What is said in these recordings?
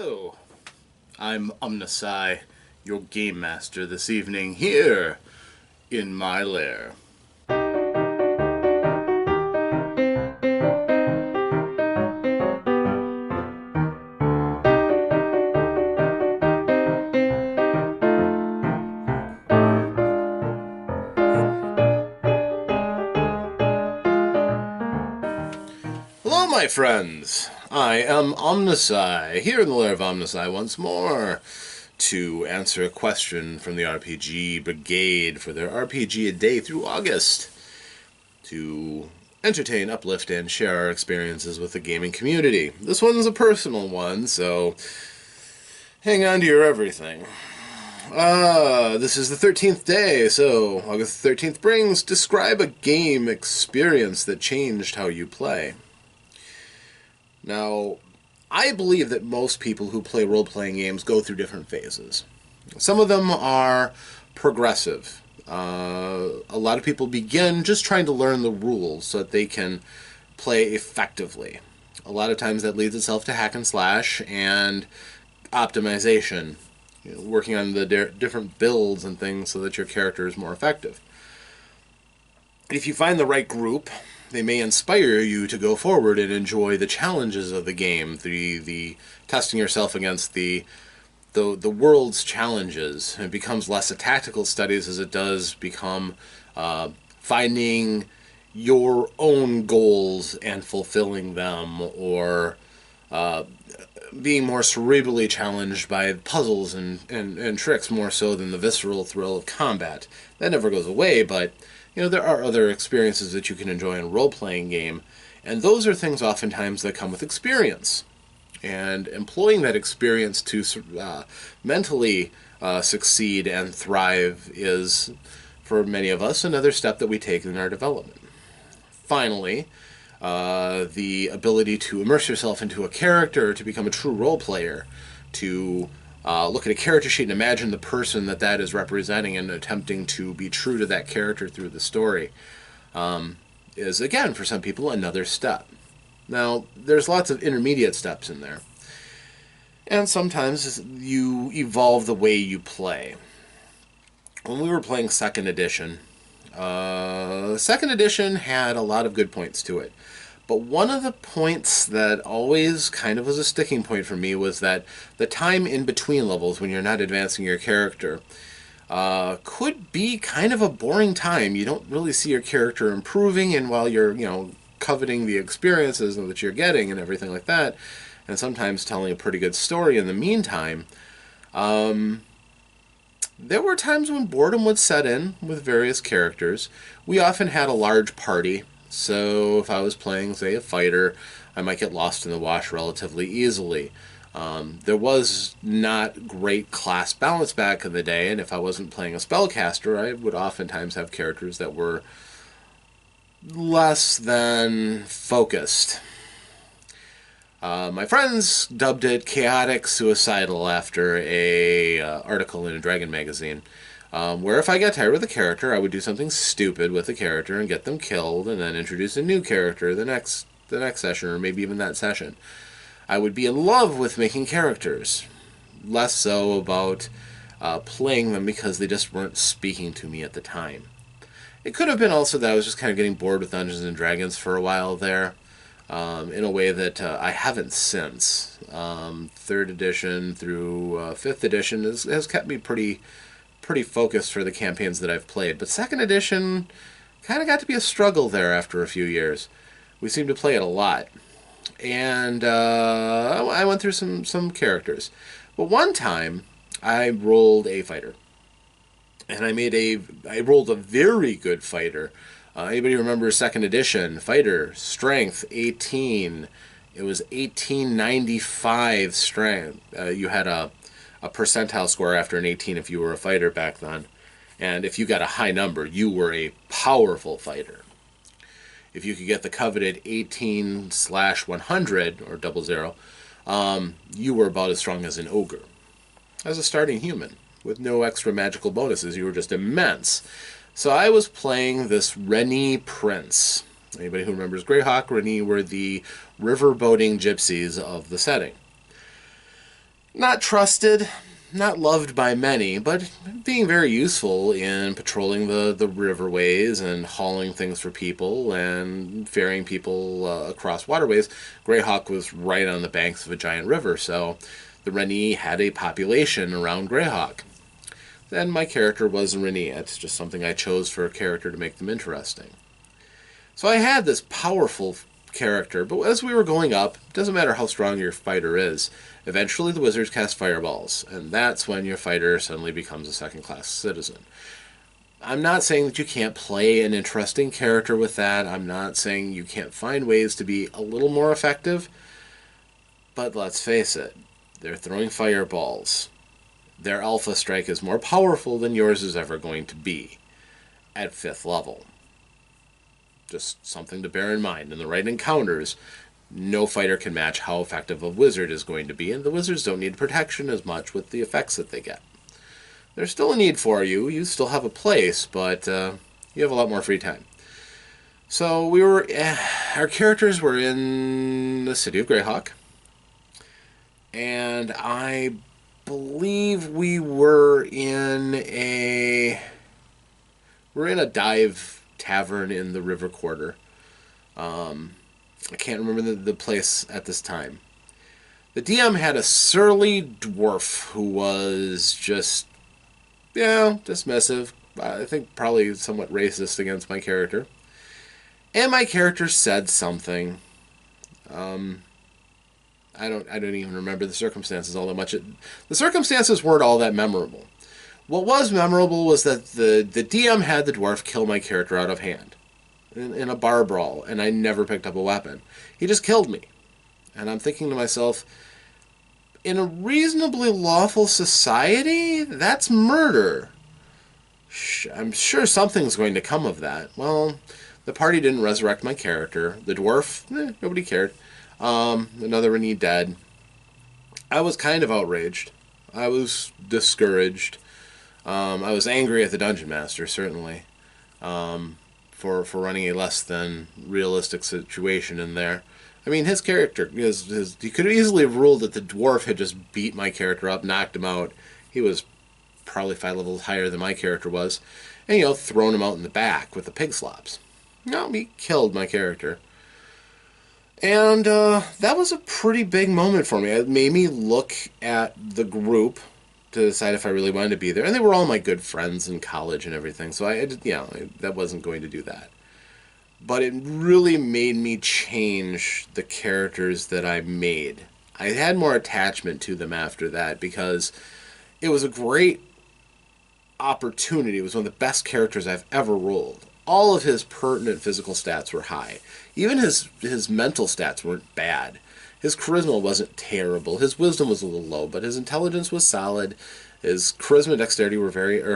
Hello, I'm OmnusI, your game master this evening here in my lair. Hello, my friends. I am OmnusI, here in the Lair of OmnusI once more, to answer a question from the RPG Brigade for their RPG A Day through August, to entertain, uplift, and share our experiences with the gaming community. This one's a personal one, so hang on to your everything. This is the 13th day, so August 13th brings describe a game experience that changed how you play. Now, I believe that most people who play role-playing games go through different phases. Some of them are progressive. A lot of people begin just trying to learn the rules so that they can play effectively. A lot of times that leads itself to hack and slash and optimization, working on the different builds and things so that your character is more effective. If you find the right group, they may inspire you to go forward and enjoy the challenges of the game, the testing yourself against the world's challenges. It becomes less a tactical studies as it does become finding your own goals and fulfilling them, or being more cerebrally challenged by puzzles and tricks more so than the visceral thrill of combat. That never goes away, but there are other experiences that you can enjoy in a role-playing game, and those are things oftentimes that come with experience. And employing that experience to mentally succeed and thrive is, for many of us, another step that we take in our development. Finally, the ability to immerse yourself into a character, to become a true role player, to look at a character sheet and imagine the person that is representing and attempting to be true to that character through the story, is, again, for some people, another step. Now, there's lots of intermediate steps in there. And sometimes you evolve the way you play. When we were playing 2nd edition, 2nd edition had a lot of good points to it. But one of the points that always kind of was a sticking point for me was that the time in between levels when you're not advancing your character could be kind of a boring time. You don't really see your character improving, and while you're, coveting the experiences that you're getting and everything like that, and sometimes telling a pretty good story in the meantime, there were times when boredom would set in with various characters. We often had a large party. So if I was playing, say, a fighter, I might get lost in the wash relatively easily. There was not great class balance back in the day, and if I wasn't playing a spellcaster, I would oftentimes have characters that were less than focused. My friends dubbed it chaotic suicidal after a article in a Dragon magazine. Where if I got tired with a character, I would do something stupid with the character and get them killed, and then introduce a new character the next session, or maybe even that session. I would be in love with making characters, less so about playing them because they just weren't speaking to me at the time. It could have been also that I was just kind of getting bored with Dungeons and Dragons for a while there, in a way that I haven't since. 3rd edition through 5th edition has kept me pretty focused for the campaigns that I've played. But 2nd edition kind of got to be a struggle there after a few years. We seemed to play it a lot. And I went through some characters. But one time, I rolled a fighter. And I rolled a very good fighter. Anybody remember 2nd edition? Fighter, strength, 18. It was 1895 strength. You had a percentile score after an 18 if you were a fighter back then. And if you got a high number, you were a powerful fighter. If you could get the coveted 18/100, or 00, you were about as strong as an ogre. As a starting human, with no extra magical bonuses, you were just immense. So I was playing this Rennie Prince. Anybody who remembers Greyhawk, Rennie were the riverboating gypsies of the setting. Not trusted, not loved by many, but being very useful in patrolling the riverways and hauling things for people and ferrying people across waterways. Greyhawk was right on the banks of a giant river, so the Reni had a population around Greyhawk. Then my character was a Reni. It's just something I chose for a character to make them interesting. So I had this powerful character, but as we were going up, it doesn't matter how strong your fighter is, eventually the wizards cast fireballs, and that's when your fighter suddenly becomes a second class citizen. I'm not saying that you can't play an interesting character with that. I'm not saying you can't find ways to be a little more effective, but let's face it, they're throwing fireballs. Their alpha strike is more powerful than yours is ever going to be at 5th level. Just something to bear in mind. In the right encounters, no fighter can match how effective a wizard is going to be, and the wizards don't need protection as much with the effects that they get. There's still a need for you. You still have a place, but you have a lot more free time. So our characters were in the city of Greyhawk, and I believe we're in a dive tavern in the river quarter. I can't remember the place at this time. The DM had a surly dwarf who was just, dismissive. I think probably somewhat racist against my character. And my character said something. I don't even remember the circumstances all that much. The circumstances weren't all that memorable. What was memorable was that the DM had the dwarf kill my character out of hand in a bar brawl, and I never picked up a weapon. He just killed me. And I'm thinking to myself, in a reasonably lawful society, that's murder. I'm sure something's going to come of that. Well, the party didn't resurrect my character. The dwarf, nobody cared. Another Reni dead. I was kind of outraged. I was discouraged. I was angry at the dungeon master, certainly, for running a less than realistic situation in there. I mean, his character, he could have easily ruled that the dwarf had just beat my character up, knocked him out. He was probably 5 levels higher than my character was, and, thrown him out in the back with the pig slops. No, he killed my character. And that was a pretty big moment for me. It made me look at the group to decide if I really wanted to be there. And they were all my good friends in college and everything, so that wasn't going to do that. But it really made me change the characters that I made. I had more attachment to them after that because it was a great opportunity. It was one of the best characters I've ever rolled. All of his pertinent physical stats were high. Even his mental stats weren't bad. His charisma wasn't terrible. His wisdom was a little low, but his intelligence was solid. His charisma and dexterity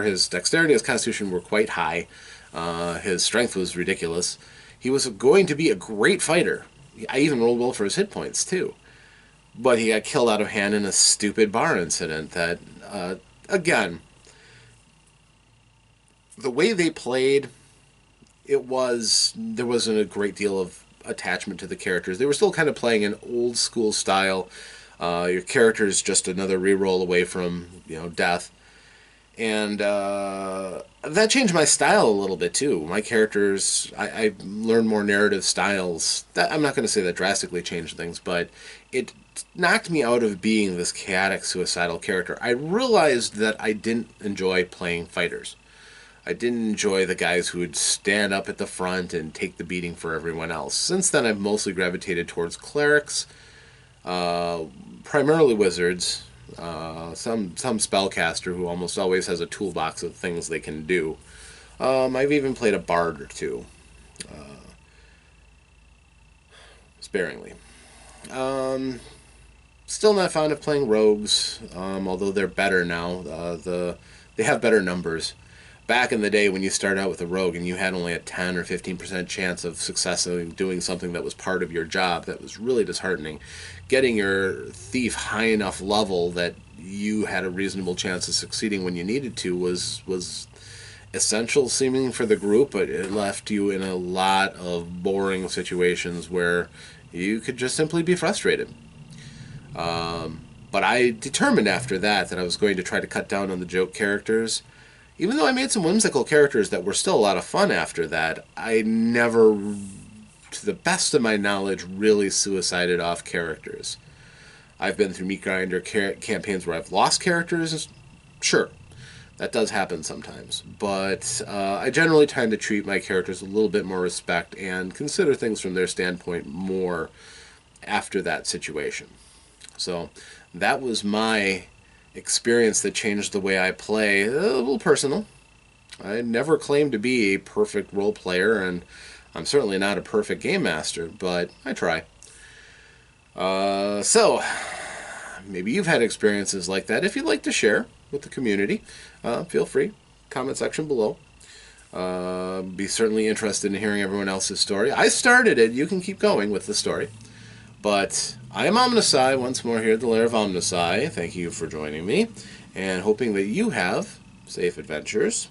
his dexterity and his constitution were quite high. His strength was ridiculous. He was going to be a great fighter. I even rolled well for his hit points, too. But he got killed out of hand in a stupid bar incident that, again, the way they played, there wasn't a great deal of attachment to the characters. They were still kind of playing an old school style. Your character is just another reroll away from death, and that changed my style a little bit too. My characters, I learned more narrative styles. I'm not going to say that drastically changed things, but it knocked me out of being this chaotic, suicidal character. I realized that I didn't enjoy playing fighters. I didn't enjoy the guys who would stand up at the front and take the beating for everyone else. Since then, I've mostly gravitated towards clerics, primarily wizards, some spellcaster who almost always has a toolbox of things they can do. I've even played a bard or two, sparingly. Still not fond of playing rogues, although they're better now. They have better numbers. Back in the day when you started out with a rogue and you had only a 10 or 15% chance of success of doing something that was part of your job, that was really disheartening. Getting your thief high enough level that you had a reasonable chance of succeeding when you needed to was essential seeming for the group, but it left you in a lot of boring situations where you could just simply be frustrated. But I determined after that I was going to try to cut down on the joke characters. Even though I made some whimsical characters that were still a lot of fun after that, I never, to the best of my knowledge, really suicided off characters. I've been through meat grinder campaigns where I've lost characters. Sure, that does happen sometimes. But I generally tend to treat my characters with a little bit more respect and consider things from their standpoint more after that situation. So that was my experience that changed the way I play. A little personal. I never claimed to be a perfect role player, and I'm certainly not a perfect game master, but I try. So maybe you've had experiences like that. If you'd like to share with the community, feel free. Comment section below. Be certainly interested in hearing everyone else's story. I started it. You can keep going with the story. But I am OmnusI, once more here at the Lair of OmnusI. Thank you for joining me, and hoping that you have safe adventures.